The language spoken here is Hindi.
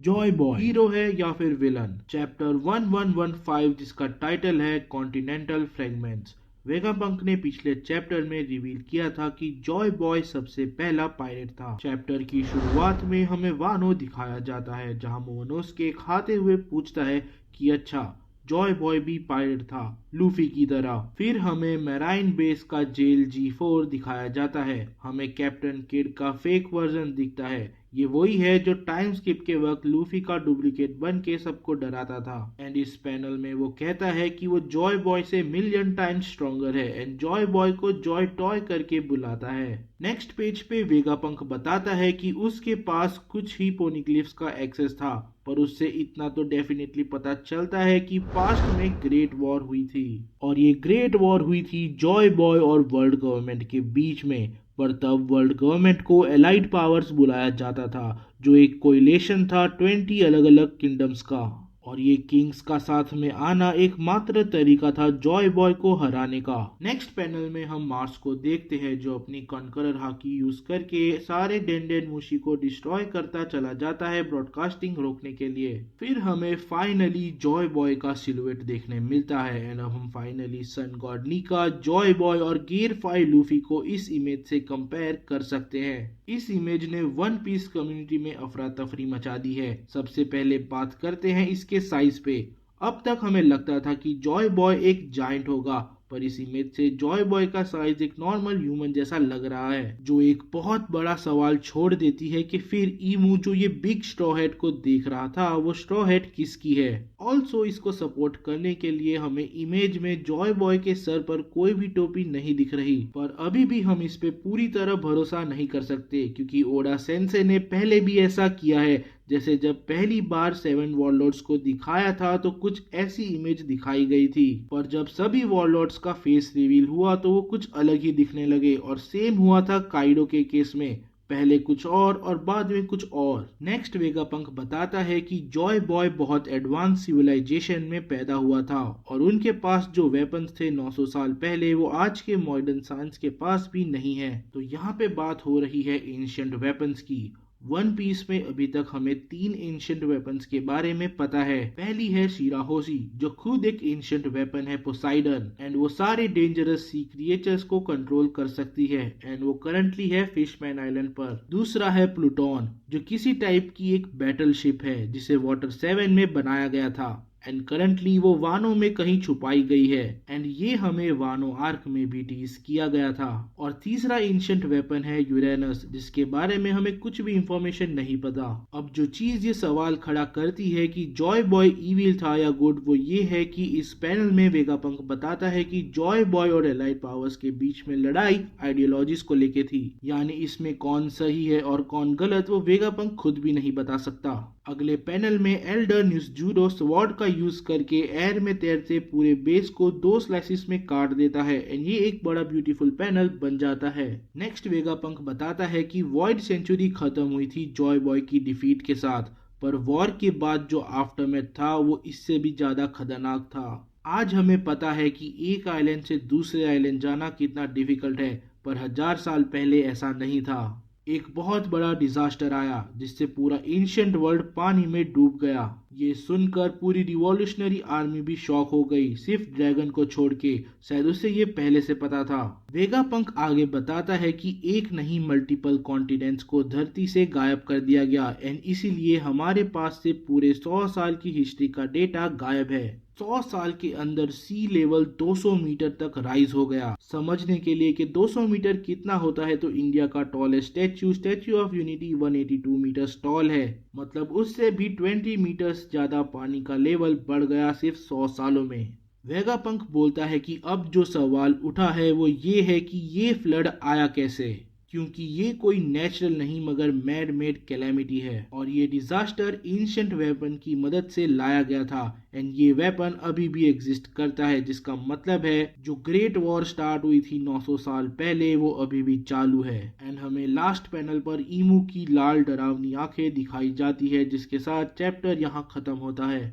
जॉय बॉय हीरो है या फिर विलन। चैप्टर 1115 जिसका टाइटल है कॉन्टिनेंटल फ्रेगमेंट्स। वेगापंक ने पिछले चैप्टर में रिवील किया था कि जॉय बॉय सबसे पहला पायरेट था। चैप्टर की शुरुआत में हमें वानो दिखाया जाता है जहां मोनोस्के खाते हुए पूछता है कि अच्छा जॉय बॉय भी पायरेट था लूफी की तरह। फिर हमें मैराइन बेस का जेल G4 दिखाया जाता है। हमें कैप्टन किड का फेक वर्जन दिखता है। ये वही है जो टाइम स्किप के वक्त लूफी का डुप्लीकेट बन के सबको डराता था। एंड इस पैनल में वो कहता है कि वो जॉय बॉय से मिलियन टाइम्स स्ट्रॉन्गर है एंड जॉय बॉय को जॉय टॉय करके बुलाता है। नेक्स्ट पेज पे वेगापंक बताता है कि उसके पास कुछ ही पोनिक्लिफ्स का एक्सेस था, पर उससे इतना तो डेफिनेटली पता चलता है कि पास्ट में ग्रेट वॉर हुई थी और ये ग्रेट वॉर हुई थी जॉय बॉय और वर्ल्ड गवर्नमेंट के बीच में। पर तब वर्ल्ड गवर्नमेंट को एलाइड पावर्स बुलाया जाता था जो एक कोइलेशन था 20 अलग अलग किंगडम्स का, और ये किंग्स का साथ में आना एकमात्र तरीका था जॉय बॉय को हराने का। नेक्स्ट पैनल में हम मार्स को देखते हैं जो अपनी कॉन्करर हाकी यूज करके सारे डेंडेन मुशी को डिस्ट्रॉय करता चला जाता है ब्रॉडकास्टिंग रोकने के लिए। फिर हमें फाइनली जॉय बॉय का सिलुएट देखने मिलता है एंड अब हम finally Sun God Nika, Joy Boy और गियर 5 लूफी को इस इमेज से कंपेयर कर सकते हैं। इस इमेज ने वन पीस कम्युनिटी में अफरा तफरी मचा दी है। सबसे पहले बात करते हैं इसके साइज पे। अब तक हमें लगता था कि जॉय बॉय एक जायंट होगा, पर इस इमेज से जॉय बॉय का साइज एक नॉर्मल ह्यूमन जैसा लग रहा है, जो एक बहुत बड़ा सवाल छोड़ देती है कि फिर ईमू जो ये बिग स्ट्रॉ हेड को देख रहा था वो स्ट्रॉ हेड किसकी है। ऑल्सो इसको सपोर्ट करने के लिए हमें इमेज में जॉय बॉय के सर पर कोई भी टोपी नहीं दिख रही, पर अभी भी हम इस पे पूरी तरह भरोसा नहीं कर सकते क्योंकि ओडा सेंसे ने पहले भी ऐसा किया है। जैसे जब पहली बार 7 वॉरलॉर्ड्स को दिखाया था तो कुछ ऐसी इमेज दिखाई गई थी, पर जब सभी वॉरलॉर्ड्स का फेस रिवील हुआ तो वो कुछ अलग ही दिखने लगे। और सेम हुआ था काइडो के केस में, पहले कुछ और बाद में कुछ और। नेक्स्ट वेगापंक बताता है कि जॉय बॉय बहुत एडवांस सिविलाइजेशन में पैदा हुआ था और उनके पास जो वेपन्स थे 900 साल पहले वो आज के मॉडर्न साइंस के पास भी नहीं है। तो यहाँ पे बात हो रही है एंशिएंट वेपन्स की। वन पीस में अभी तक हमें 3 एंशिएंट वेपन्स के बारे में पता है। पहली है शिराहोशी जो खुद एक एंशिएंट वेपन है पोसाइडन एंड वो सारे डेंजरस सी क्रिएचर्स को कंट्रोल कर सकती है एंड वो करंटली है फिशमैन आइलैंड पर। दूसरा है प्लूटोन जो किसी टाइप की एक बैटल शिप है जिसे वाटर 7 में बनाया गया था एंड करंटली वो वानो में कहीं छुपाई गई है एंड ये हमें वानो आर्क में भी टीज किया गया था। और तीसरा एंशिएंट वेपन है यूरेनस जिसके बारे में हमें कुछ भी इंफॉर्मेशन नहीं पता। अब जो चीज ये सवाल खड़ा करती है कि जॉय बॉय इविल था या गुड, वो ये है कि इस पैनल में वेगापंक बताता है कि जॉय बॉय और एलाइड पावर्स के बीच में लड़ाई आइडियोलॉजीज को लेके थी, यानी इसमें कौन सही है और कौन गलत वो वेगापंक खुद भी नहीं बता सकता। अगले पैनल में एल्डर न्यूज़जूडो स्वॉर्ड का यूज करके एयर में तैरते पूरे बेस को 2 स्लाइसिस में काट देता है एंड ये एक बड़ा ब्यूटीफुल पैनल बन जाता है। नेक्स्ट वेगापंक बताता है कि वॉइड सेंचुरी खत्म हुई थी जॉय बॉय की डिफीट के साथ, पर वॉर के बाद जो आफ्टरमैथ था वो इससे भी ज्यादा खतरनाक था। आज हमें पता है कि एक आइलैंड से दूसरे आइलैंड जाना कितना डिफिकल्ट है, पर 1000 साल पहले ऐसा नहीं था। एक बहुत बड़ा डिजास्टर आया जिससे पूरा एंशिएंट वर्ल्ड पानी में डूब गया। ये सुनकर पूरी रिवॉल्यूशनरी आर्मी भी शॉक हो गई, सिर्फ ड्रैगन को छोड़ के। शायद उसे ये पहले से पता था। वेगापंक आगे बताता है कि एक नहीं मल्टीपल कॉन्टिनेंट्स को धरती से गायब कर दिया गया एंड इसीलिए हमारे पास से पूरे 100 साल की हिस्ट्री का डेटा गायब है। 100 साल के अंदर सी लेवल 200 मीटर तक राइज हो गया। समझने के लिए कि 200 मीटर कितना होता है तो इंडिया का tallest Statue of Unity 182 metre tall है, मतलब उससे भी 20 मीटर्स ज्यादा पानी का लेवल बढ़ गया सिर्फ 100 सालों में। वेगापंक बोलता है कि अब जो सवाल उठा है वो ये है कि ये फ्लड आया कैसे, क्योंकि ये कोई नेचुरल नहीं मगर मैड मेड कैलेमिटी है और ये डिजास्टर एंशिएंट वेपन की मदद से लाया गया था एंड ये वेपन अभी भी एग्जिस्ट करता है, जिसका मतलब है जो ग्रेट वॉर स्टार्ट हुई थी 900 साल पहले वो अभी भी चालू है। एंड हमें लास्ट पैनल पर ईमू की लाल डरावनी आंखें दिखाई जाती है जिसके साथ चैप्टर यहाँ खत्म होता है।